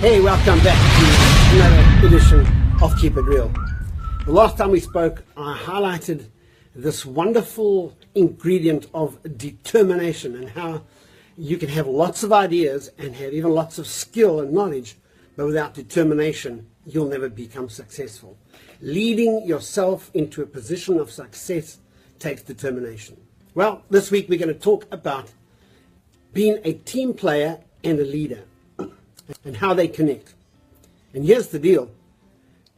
Hey, welcome back to another edition of Keep It Real. The last time we spoke, I highlighted this wonderful ingredient of determination and how you can have lots of ideas and have even lots of skill and knowledge, but without determination, you'll never become successful. Leading yourself into a position of success takes determination. Well, this week we're going to talk about being a team player and a leader and how they connect. And here's the deal.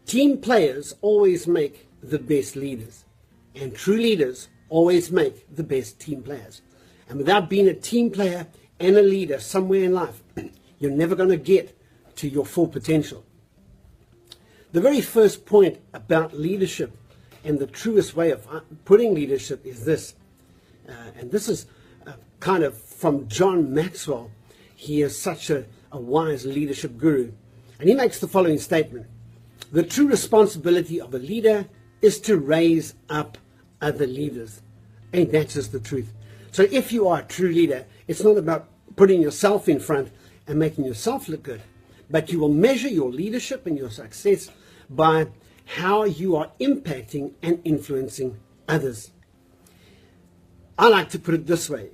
Team players always make the best leaders, and true leaders always make the best team players. And without being a team player and a leader somewhere in life, you're never going to get to your full potential. The very first point about leadership and the truest way of putting leadership is this. And this is kind of from John Maxwell. He is such a wise leadership guru. And he makes the following statement. The true responsibility of a leader is to raise up other leaders. And that's just the truth. So if you are a true leader, it's not about putting yourself in front and making yourself look good, but you will measure your leadership and your success by how you are impacting and influencing others. I like to put it this way.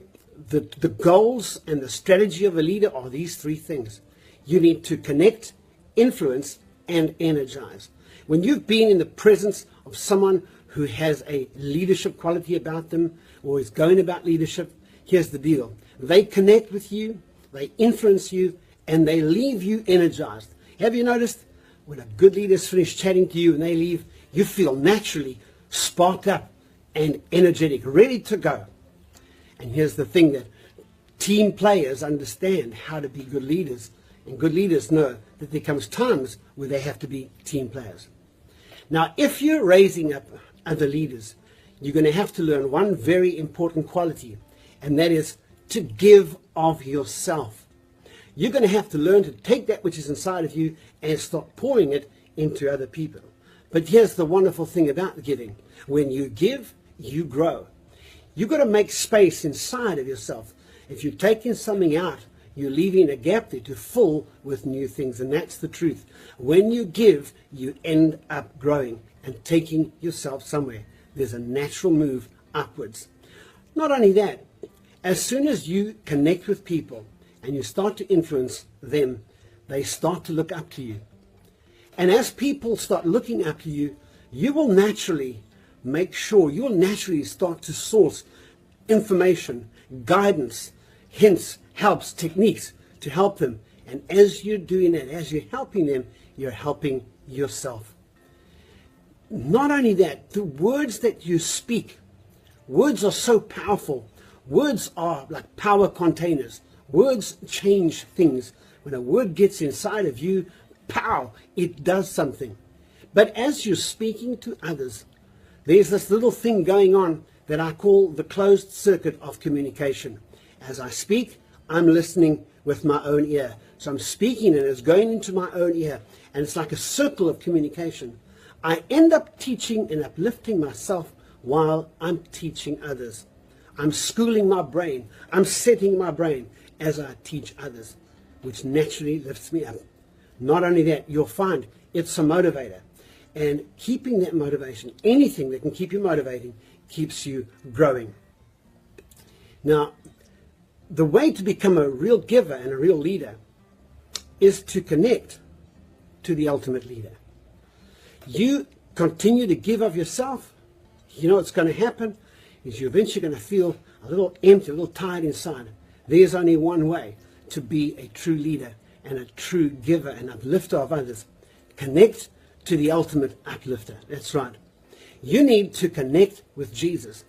The goals and the strategy of a leader are these three things. You need to connect, influence, and energize. When you've been in the presence of someone who has a leadership quality about them or is going about leadership, here's the deal. They connect with you, they influence you, and they leave you energized. Have you noticed when a good leader's finished chatting to you and they leave, you feel naturally sparked up and energetic, ready to go. And here's the thing that team players understand how to be good leaders, and good leaders know that there comes times where they have to be team players. Now, if you're raising up other leaders, you're going to have to learn one very important quality, and that is to give of yourself. You're going to have to learn to take that which is inside of you and start pouring it into other people. But here's the wonderful thing about giving. When you give, you grow. You've got to make space inside of yourself. If you're taking something out, you're leaving a gap there to fill with new things. And that's the truth. When you give, you end up growing and taking yourself somewhere. There's a natural move upwards. Not only that, as soon as you connect with people and you start to influence them, they start to look up to you. And as people start looking up to you, you will naturally make sure, you'll naturally start to source information, guidance, hints, helps, techniques to help them. And as you're doing that, as you're helping them, you're helping yourself. Not only that, the words that you speak, words are so powerful. Words are like power containers. Words change things. When a word gets inside of you, pow, it does something. But as you're speaking to others, there's this little thing going on that I call the closed circuit of communication. As I speak, I'm listening with my own ear. So I'm speaking and it's going into my own ear. And it's like a circle of communication. I end up teaching and uplifting myself while I'm teaching others. I'm schooling my brain. I'm setting my brain as I teach others, which naturally lifts me up. Not only that, you'll find it's a motivator. And keeping that motivation, anything that can keep you motivating, keeps you growing. Now, the way to become a real giver and a real leader is to connect to the ultimate leader. You continue to give of yourself, you know what's going to happen is you're eventually going to feel a little empty, a little tired inside. There's only one way to be a true leader and a true giver and uplifter of others. Connect to the ultimate uplifter. That's right. You need to connect with Jesus,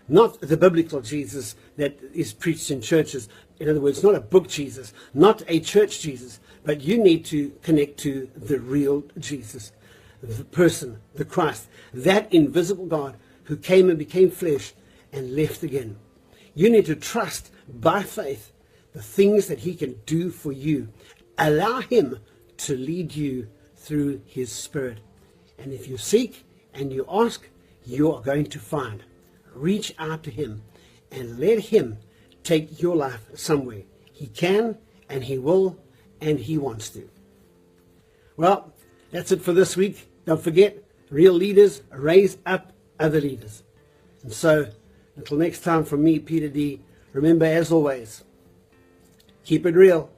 not the biblical Jesus that is preached in churches. In other words, not a book Jesus, not a church Jesus, but you need to connect to the real Jesus, the person, the Christ, that invisible God who came and became flesh and left again. You need to trust by faith the things that he can do for you. Allow him to lead you through his Spirit. And if you seek and you ask, you are going to find. Reach out to him and let him take your life somewhere. He can and he will and he wants to. Well, that's it for this week. Don't forget, real leaders raise up other leaders. And so, until next time from me, Peter D, remember as always, keep it real.